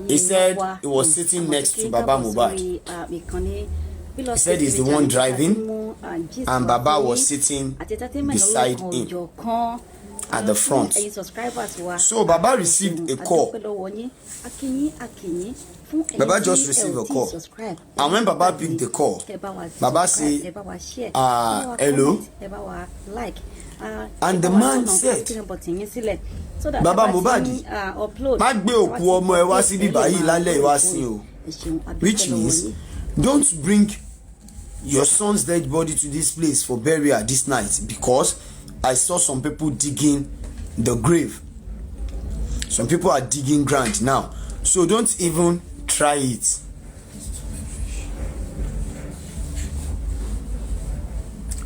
He said he was sitting next to Baba Mohbad. He said he's the one driving, and Baba was sitting beside him at the front. So Baba received a call. Baba just received a call. And when Baba picked the call, Baba said, hello. And the man said, Baba Mohbad, which means, don't bring your son's dead body to this place for burial this night, because I saw some people digging the grave. Some people are digging ground now. So don't even try it.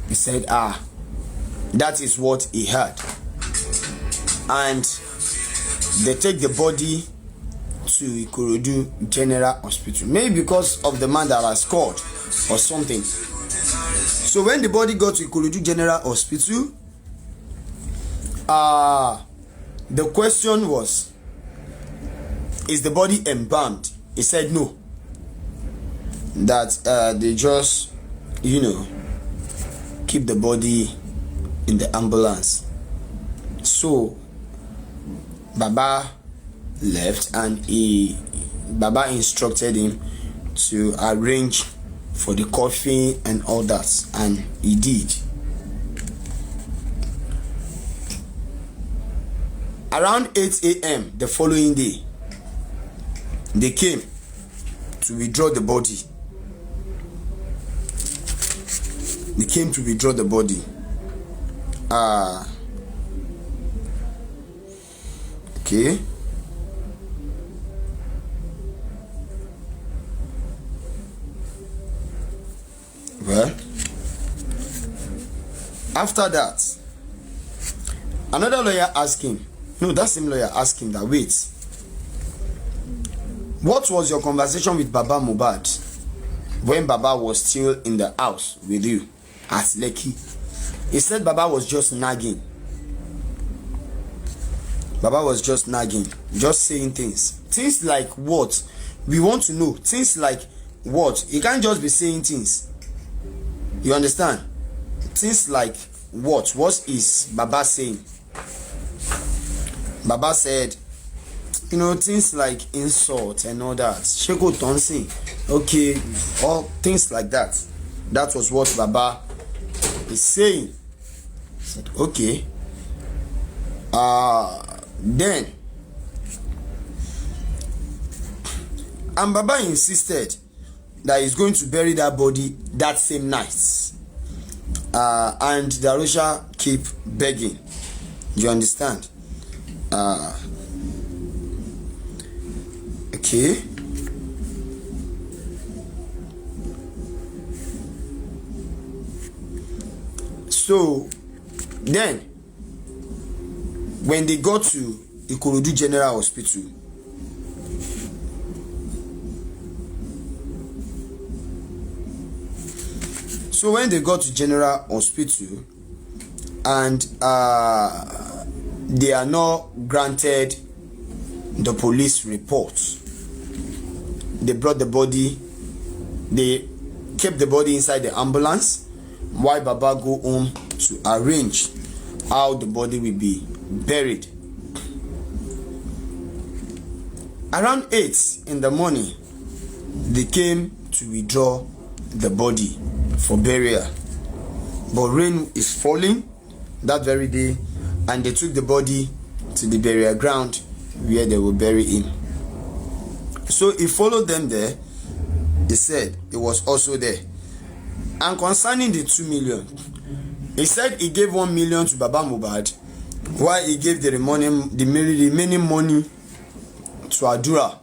He said, that is what he heard. And they take the body to Ikorodu General Hospital. Maybe because of the man that was called or something. So when the body got to Ikorodu General Hospital, the question was, is the body embalmed? He said no. That they just, keep the body in the ambulance. So Baba left, and Baba instructed him to arrange for the coffin and all that, and he did. Around 8 a.m. the following day, they came to withdraw the body. They came to withdraw the body. Okay. Well, after that, another lawyer asked him, that same lawyer asked him that, wait, what was your conversation with Baba Mohbad when Baba was still in the house with you at Lekki? He said Baba was just nagging. Baba was just nagging, just saying things. Things like what? We want to know. Things like what? He can't just be saying things. You understand? Things like what? What is Baba saying? Baba said, things like insult and all that. Sheko Tonsi. Okay, all things like that. That was what Baba is saying. He said, okay. Then, and Baba insisted that he's going to bury that body that same night. And Darosha keep begging. You understand? Okay. So then, when they got to Ikorodu General Hospital, and they are not granted the police report, they brought the body, they kept the body inside the ambulance while Baba go home to arrange how the body will be buried. Around 8 in the morning, they came to withdraw the body for burial. But rain is falling that very day, and they took the body to the burial ground where they will bury him. So he followed them there. He said he was also there. And concerning the 2 million, he said he gave 1 million to Baba Mohbad, while he gave the remaining money to Adura.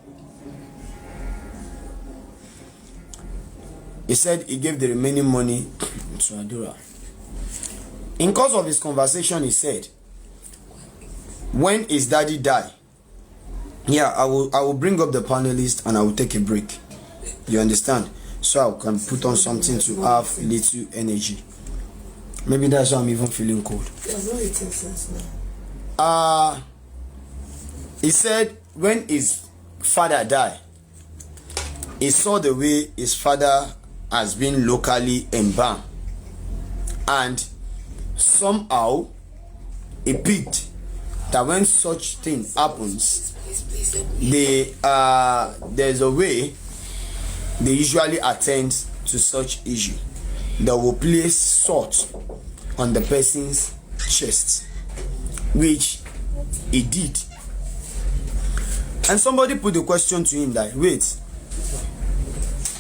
He said he gave the remaining money to Adura. In course of his conversation, he said, when his daddy died, I will bring up the panelist and I will take a break. You understand? So I can put on something to have little energy. Maybe that's why I'm even feeling cold. He said when his father died, he saw the way his father has been locally embalmed, and somehow he picked that when such thing happens, there's a way they usually attend to such issue. They will place salt on the person's chest, which he did. And somebody put the question to him that, wait,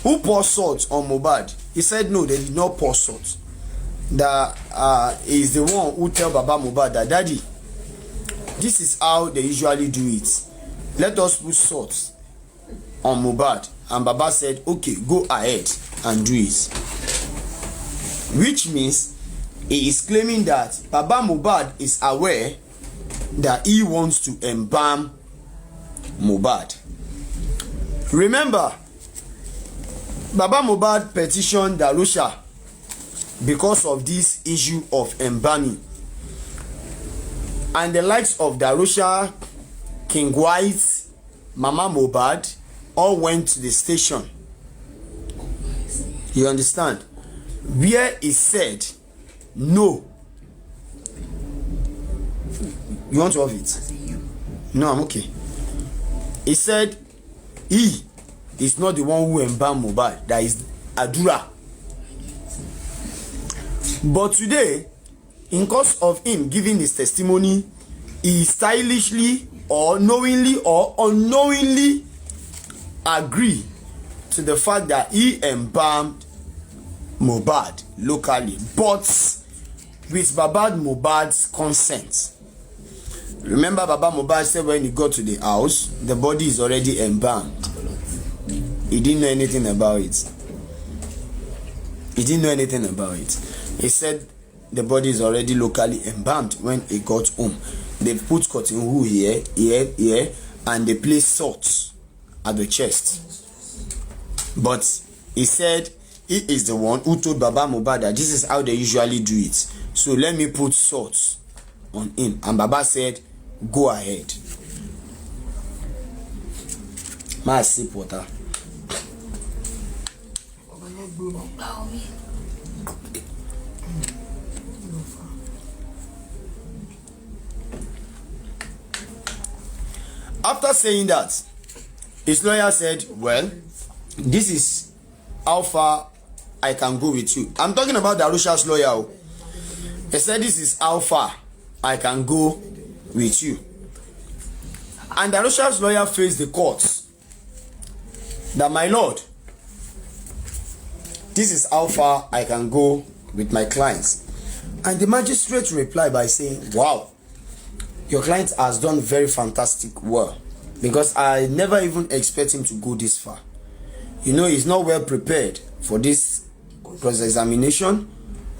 who poured salt on Mohbad? He said no, they did not pour salt. That is the one who tell Baba Mohbad that, daddy, this is how they usually do it. Let us put salt on Mohbad. And Baba said, okay, go ahead and do it. Which means he is claiming that Baba Mohbad is aware that he wants to embalm Mohbad. Remember, Baba Mohbad petitioned Darosha because of this issue of embalming. And the likes of Darosha, King White, Mama Mohbad all went to the station. You understand? Where he said, no. You want to have it? No, I'm okay. He said, he is not the one who embalmed Mohbad. That is Adura. But today, in course of him giving his testimony, he stylishly or knowingly or unknowingly agree to the fact that he embalmed Mohbad locally, but with Baba Mohbad's consent. Remember, Baba Mohbad said when he got to the house, the body is already embalmed. He didn't know anything about it. He didn't know anything about it. He said the body is already locally embalmed when he got home. They put cotton wool here, and they placed salt at the chest. But he said he is the one who told Baba Mohbad that this is how they usually do it. So let me put salt on him. And Baba said, go ahead. My sip water. After saying that, his lawyer said, well, this is how far I can go with you. I'm talking about Darosha's lawyer. He said, this is how far I can go with you. And Darosha's lawyer faced the courts that, my lord, this is how far I can go with my clients. And the magistrate replied by saying, wow, your client has done very fantastic work, because I never even expect him to go this far. You know, he's not well prepared for this cross-examination,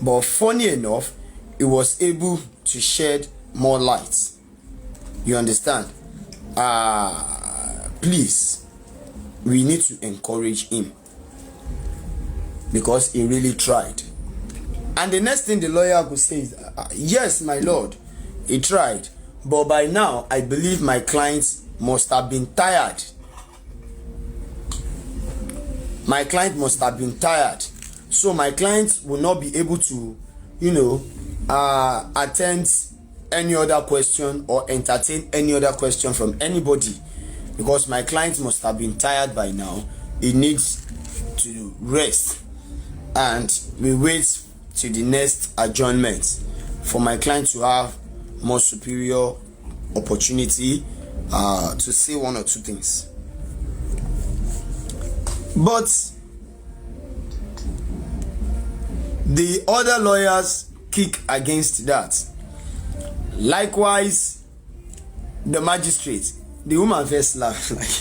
but funny enough, he was able to shed more light. You understand? Please, we need to encourage him, because he really tried. And the next thing the lawyer could say is, yes, my lord, he tried, but by now I believe my client must have been tired. My client must have been tired, so my client will not be able to, attend any other question or entertain any other question from anybody, because my client must have been tired by now. He needs to rest, and we wait to the next adjournment for my client to have more superior opportunity to say one or two things. But the other lawyers kick against that. Likewise, the magistrate, the woman first laughed like,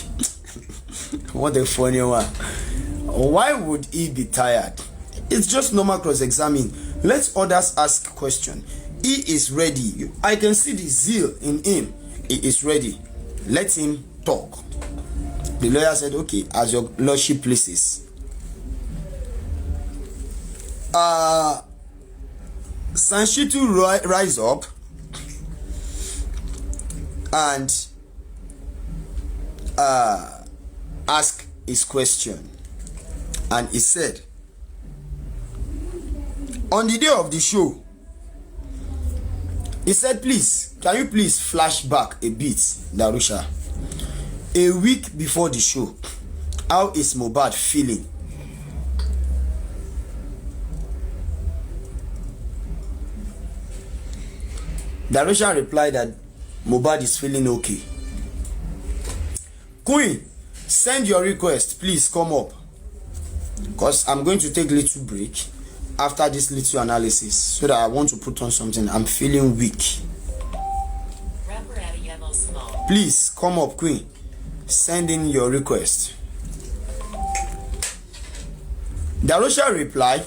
what a funny one. Why would he be tired? It's just normal cross-examining. Let others ask question. He is ready. I can see the zeal in him. He is ready. Let him talk. The lawyer said, okay, as your lordship pleases. Sanshitu rise up and asked his question, and he said, on the day of the show, he said, please, can you please flash back a bit, Darosha? A week before the show, how is Mohbad feeling? Darosha replied that Mohbad is feeling okay. Queen, send your request, please come up, because I'm going to take a little break after this little analysis, so that I want to put on something. I'm feeling weak. Please come up, Queen. Send in your request. Darosha replied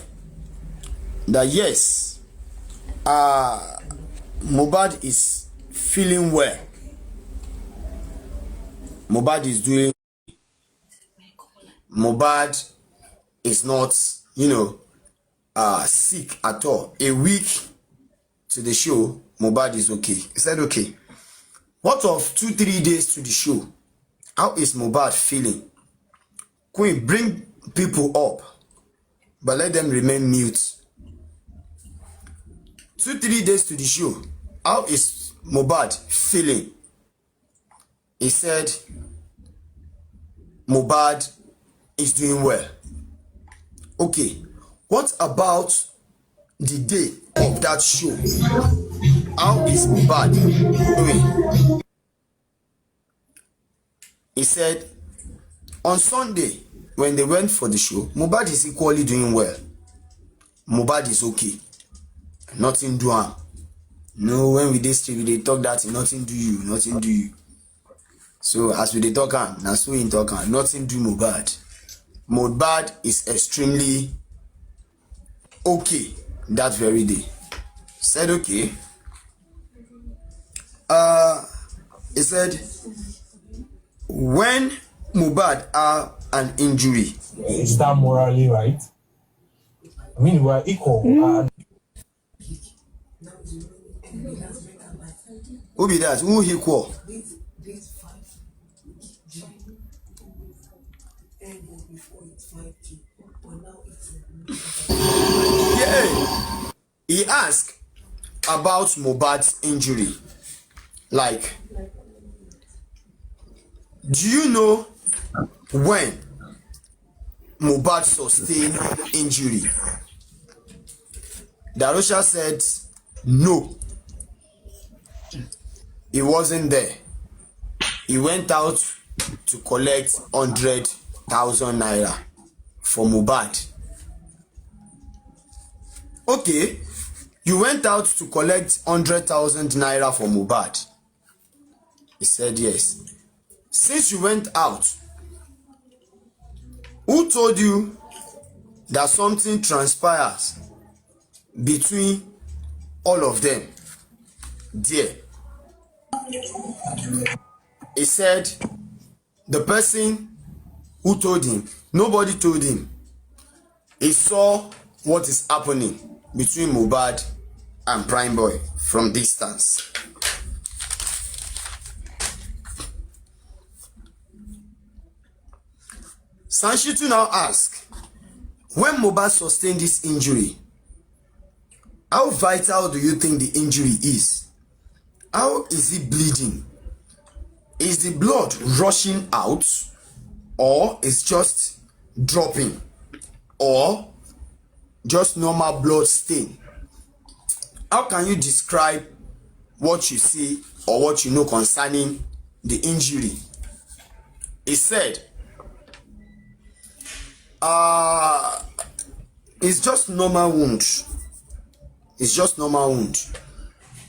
that yes, Mohbad is feeling well. Mohbad is doing. Mohbad is not, sick at all. A week to the show, Mohbad is okay. He said, okay. What of 2-3 days to the show? How is Mohbad feeling? Queen, bring people up, but let them remain mute. 2-3 days to the show. How is Mohbad feeling? He said, Mohbad is doing well. Okay, what about the day of that show? How is Mohbad doing? He said, on Sunday, when they went for the show, Mohbad is equally doing well. Mohbad is okay. Nothing do him. No, when we dey street, we dey talk that nothing do you, nothing do you. So as we dey talk am, na so in talk am, nothing do Mohbad. Mohbad is extremely okay that very day. Said okay. He said, when Mohbad had an injury. Is that morally right? I mean, we're equal. Who be that? Who equal? Yeah. He asked about Mohbad's injury. Like, do you know when Mohbad sustained injury? Darosha said no. He wasn't there. He went out to collect 100,000 naira for Mohbad. Okay, you went out to collect 100,000 naira for Mohbad. He said yes. Since you went out, who told you that something transpires between all of them there? He said the person who told him, nobody told him. He saw what is happening between Mohbad and Prime Boy from distance. Sanshitu now asks, when Mohbad sustained this injury, how vital do you think the injury is? How is he bleeding? Is the blood rushing out, or is just dropping, or just normal blood stain? How can you describe what you see or what you know concerning the injury? He said, it's just normal wound. It's just normal wound.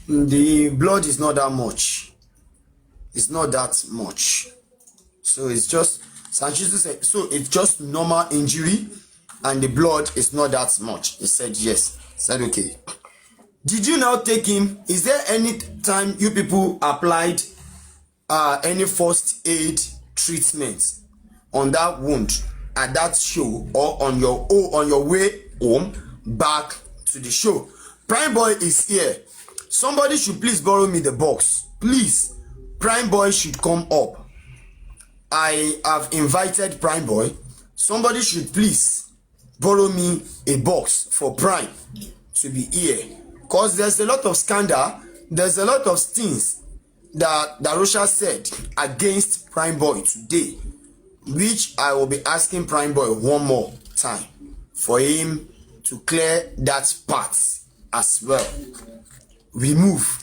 The blood is not that much. It's not that much. So it's just, Sanchez said, so it's just normal injury and the blood is not that much. He said yes. He said okay. Did you now take him? Is there any time you people applied any first aid treatment on that wound at that show, or on your way home back to the show? Prime Boy is here. Somebody should please borrow me the box. Please. Prime Boy should come up. I have invited Prime Boy. Somebody should please borrow me a box for Prime to be here. Because there's a lot of scandal, there's a lot of things that Darosha said against Prime Boy today, which I will be asking Prime Boy one more time for him to clear that part as well. We move.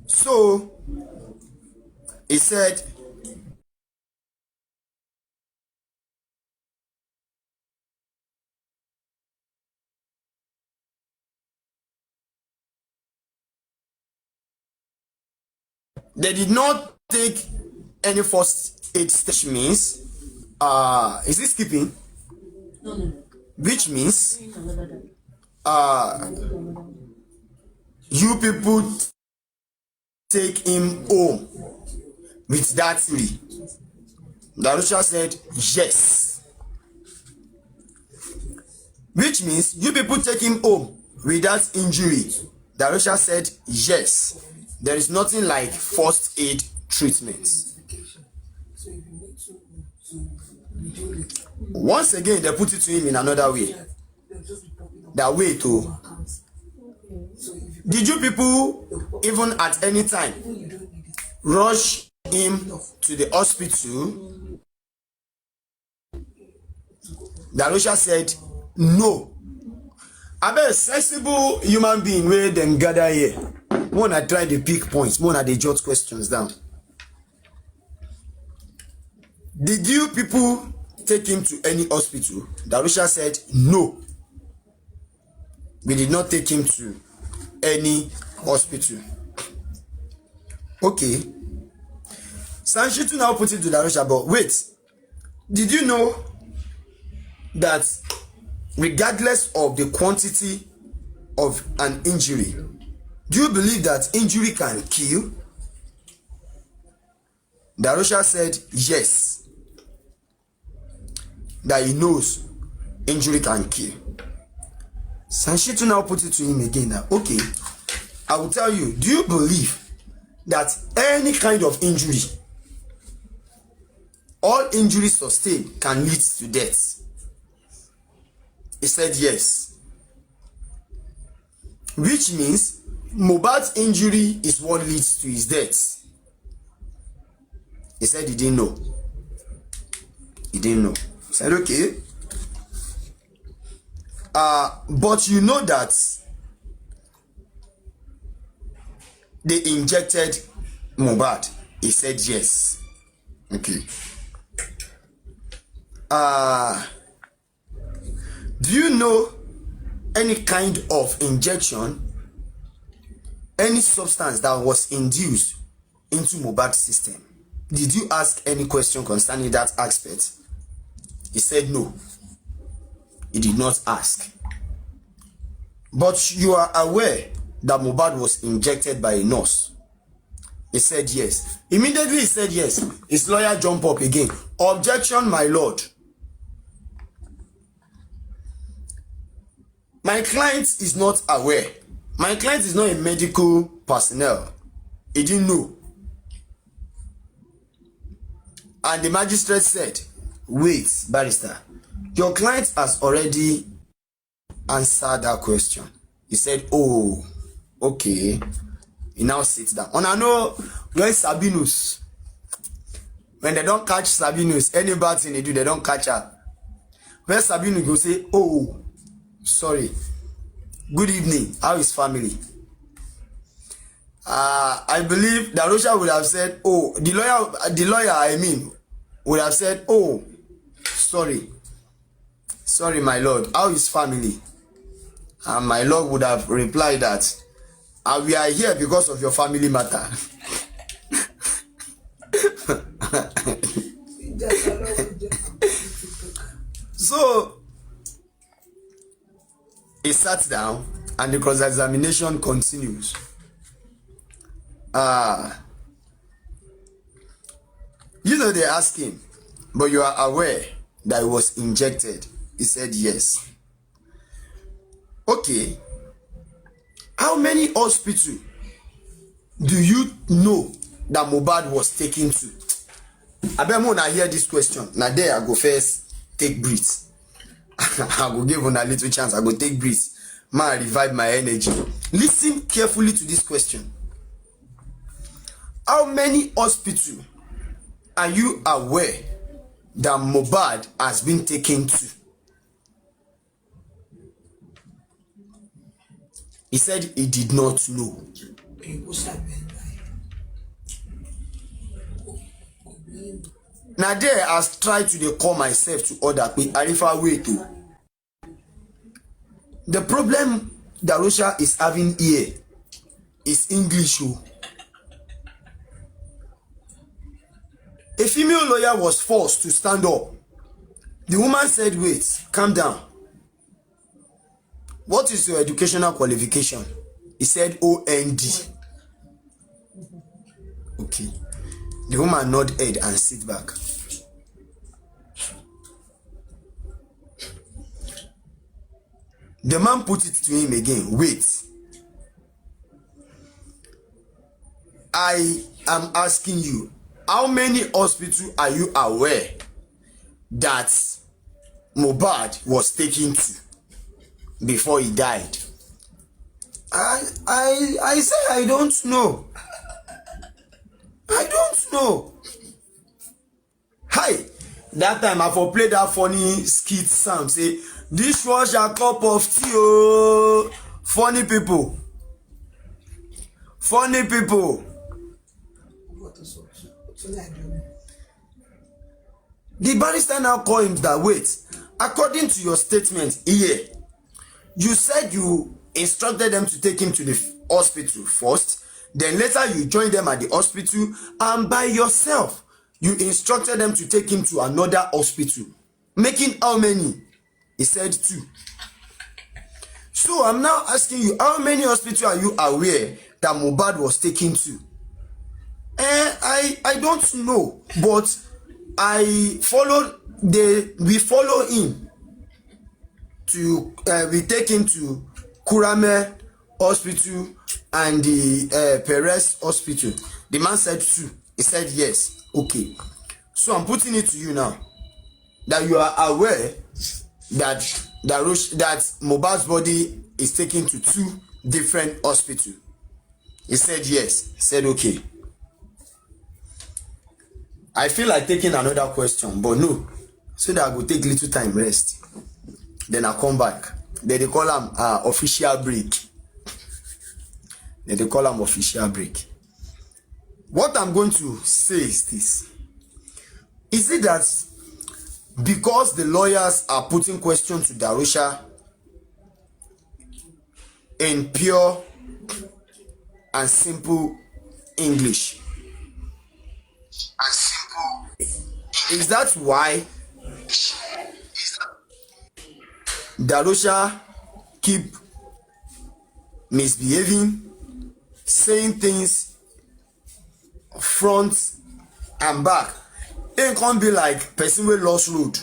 So he said they did not take any first aid station. Means is this skipping? No. Which means you people take him home with that theory. Darosha said yes. Which means you people take him home with that injury. Darosha said yes. There is nothing like first aid treatments. Once again, they put it to him in another way. That way too. Did you people even at any time rush him to the hospital? Darosha said no. I bet a sensible human being where them gather here. One I try to pick points, one I they jot questions down. Did you people take him to any hospital? Darosha said no. We did not take him to any hospital. Okay. Sanshitu now put it to Darosha, but wait. Did you know that regardless of the quantity of an injury, do you believe that injury can kill? Darosha said yes. That he knows injury can kill. Sanshitu now put it to him again that, okay, I will tell you, do you believe that any kind of injury, all injuries sustained can lead to death? He said yes. Which means Mohbad's injury is what leads to his death. He said he didn't know. He didn't know. He said okay. But you know that they injected Mohbad. He said yes. Okay. Do you know any kind of injection, any substance that was induced into Mohbad's system? Did you ask any question concerning that aspect? He said no. He did not ask. But you are aware that Mohbad was injected by a nurse. He said yes. Immediately he said yes. His lawyer jumped up again. Objection, my lord. My client is not aware. My client is not a medical personnel. He didn't know. And the magistrate said, wait, barrister, your client has already answered that question. He said, oh, okay. He now sits down. And I know when Sabinus, when they don't catch Sabinus, any bad thing they do, they don't catch her. When Sabinus go say, oh, sorry, good evening, how is family? I believe Darosha would have said, oh, the lawyer I mean would have said, oh, sorry, my lord, how is family? And my lord would have replied that we are here because of your family matter. So he sat down and the cross-examination continues. You know, they asked him, but you are aware that it was injected? He said yes. Okay. How many hospitals do you know that Mohbad was taken to? I bet when I hear this question, now there I go first take breath. I go give una a little chance. I go take breath. Man, revive my energy. Listen carefully to this question. How many hospitals are you aware that Mohbad has been taken to? He said he did not know. Now there I tried to call myself to order with Arifa way too. The problem Darosha is having here is English. A female lawyer was forced to stand up. The woman said, wait, calm down. What is your educational qualification? He said OND. Okay. The woman nod head and sit back. The man put it to him again. Wait. I am asking you, how many hospitals are you aware that Mohbad was taken to before he died? I say I don't know. I don't know. Hi. That time I for play that funny skit sound. Say, this was a cup of tea. Oh. Funny people. Funny people. The barrister now call him that, wait, according to your statement here, you said you instructed them to take him to the hospital first, then later you joined them at the hospital, and by yourself you instructed them to take him to another hospital, making how many? He said 2. So I'm now asking you, how many hospitals are you aware that Mohbad was taken to? I don't know, but we follow him to we take him to Kurame Hospital and the Perez Hospital. The man said 2. He said yes. Okay. So I'm putting it to you now that you are aware that Mohbad's body is taken to 2 different hospitals. He said yes. He said okay. I feel like taking another question, but no. So that I go take little time rest. Then I come back. Then they call him official break. Then they call him official break. What I'm going to say is this. Is it that because the lawyers are putting questions to Darosha in pure and simple English? Is that why Darosha keep misbehaving, saying things front and back? It can't be like person wey lost road.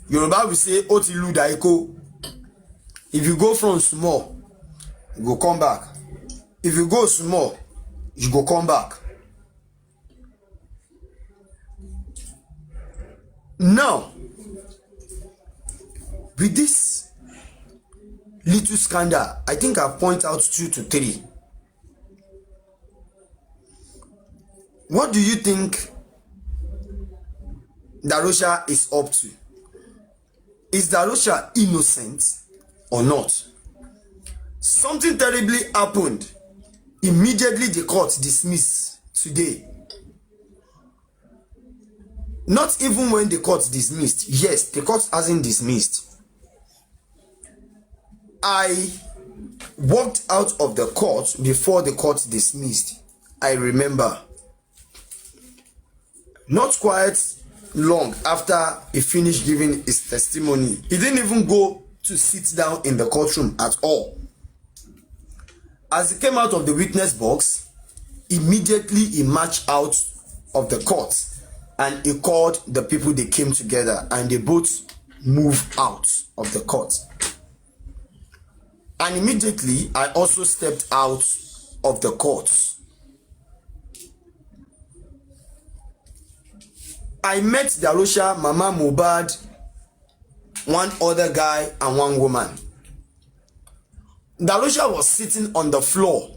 Yoruba will say oti lu daiko. If you go from small, you go come back. If you go small, you go come back. Now, with this little scandal, I think I point out 2 to 3. What do you think Darosha is up to? Is Darosha innocent or not? Something terribly happened. Immediately the court dismissed today. Not even when the court dismissed. Yes, the court hasn't dismissed. I walked out of the court before the court dismissed. I remember. Not quite long after he finished giving his testimony, he didn't even go to sit down in the courtroom at all. As he came out of the witness box, immediately he marched out of the court and he called the people. They came together and they both moved out of the court. And immediately I also stepped out of the court. I met Darosha, Mama Mohbad, one other guy and one woman. Darosha was sitting on the floor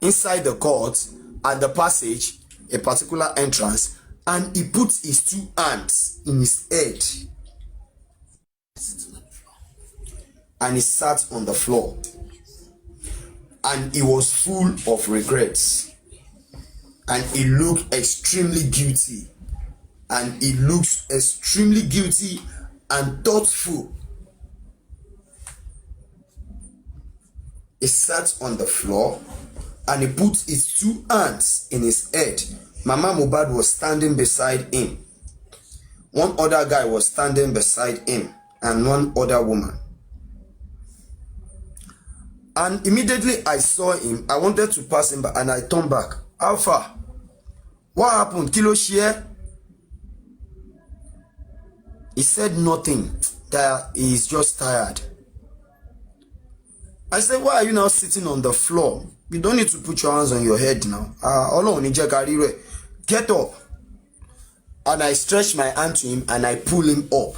inside the court at the passage, a particular entrance, and he put his two hands in his head and he sat on the floor, and he was full of regrets, and he looked extremely guilty, and he looks extremely guilty and thoughtful. He sat on the floor and he put his two hands in his head. Mama Mohbad was standing beside him. One other guy was standing beside him, and one other woman. And immediately I saw him, I wanted to pass him by, and I turned back. Arifa, what happened? Kilo share? He said nothing, that he is just tired. I said, why are you now sitting on the floor? You don't need to put your hands on your head now. Get up. And I stretch my hand to him and I pull him up.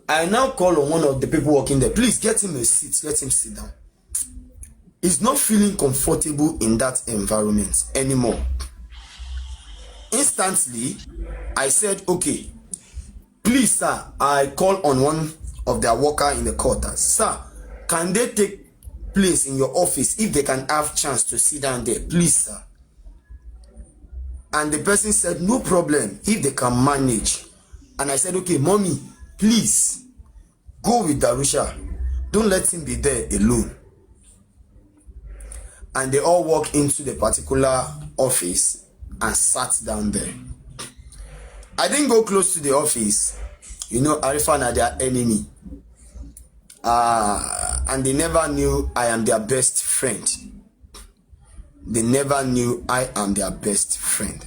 I now call on one of the people working there. Please get him a seat. Let him sit down. He's not feeling comfortable in that environment anymore. Instantly, I said, okay, please, sir, I call on one of their workers in the quarters. Sir, can they take place in your office if they can have chance to sit down there? Please, sir. And the person said, no problem, if they can manage. And I said, okay, mommy, please, go with Darosha. Don't let him be there alone. And they all walked into the particular office and sat down there. I didn't go close to the office. You know, Arifa are their enemy. And they never knew I am their best friend. They never knew I am their best friend.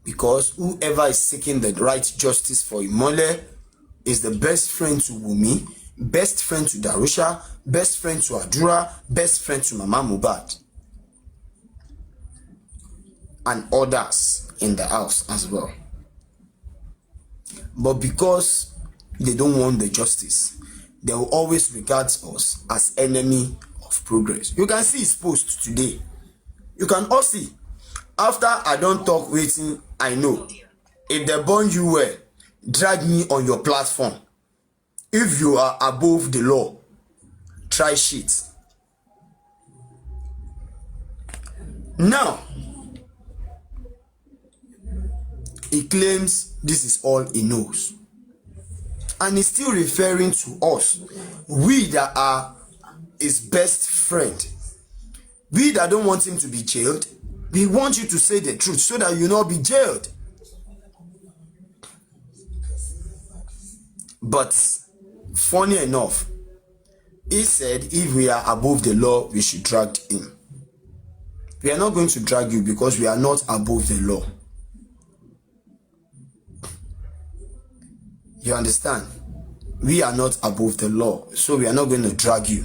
Because whoever is seeking the right justice for Imole is the best friend to Wumi, best friend to Darosha, best friend to Adura, best friend to Mama Mohbad. And others in the house as well. But because they don't want the justice, they will always regard us as enemy of progress. You can see his post today. You can all see. After I don't talk waiting, I know. If they burn you well, drag me on your platform. If you are above the law, try shit. Now, he claims this is all he knows. And he's still referring to us. We that are his best friend. We that don't want him to be jailed. We want you to say the truth so that you will not be jailed. But funny enough, he said if we are above the law, we should drag him. We are not going to drag you because we are not above the law. You understand? We are not above the law, so we are not going to drag you.